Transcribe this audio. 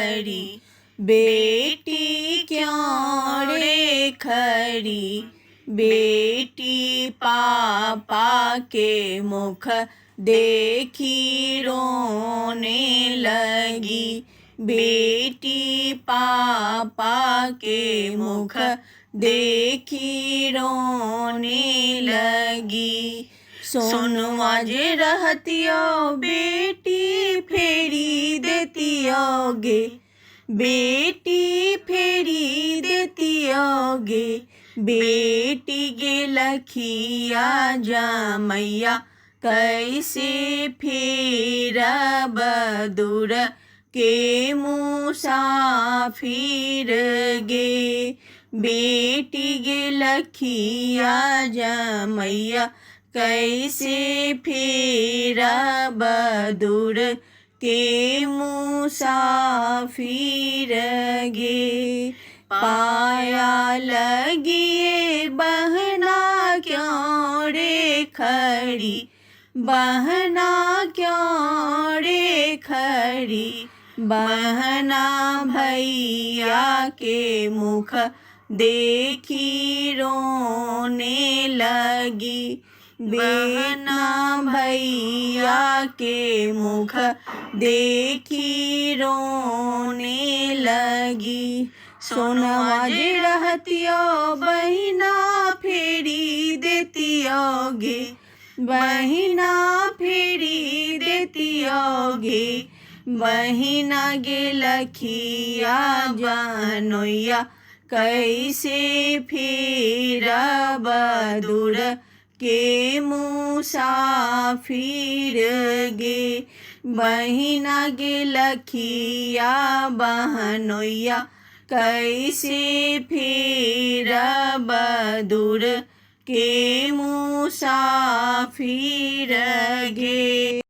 खड़ी, बेटी क्यों रे खड़ी। बेटी पापा के मुख देखी रोने लगी। बेटी पापा के मुख देखी रोने लगी। सोनवा जे रहतियो बेटी फेरी देतियोगे। बेटी फेरी देतियोगे। बेटी गे लखिया जमैया कैसे फेरब दूर के मुसाफिर गे। बेटी गे लखिया जमैया कैसे फेरब दूर के मुसाफिर गे। पाया लगिए बहना क्यों रे खड़ी। बहना क्यों रे खड़ी। बहना भैया के मुख देखी रोने लगी। बहना भैया के मुख देखी रोने लगी। सोनवा जे रहतियो बहिना फेरी देतियोगे। बहिना फेरी देतियोगे। बहिना गे लखिया जनोइया कैसे फेरब दूर के मुसाफिर गे। बहिना गे लखिया बहनोइया कैसे फेरब दूर के मुसाफिर गे।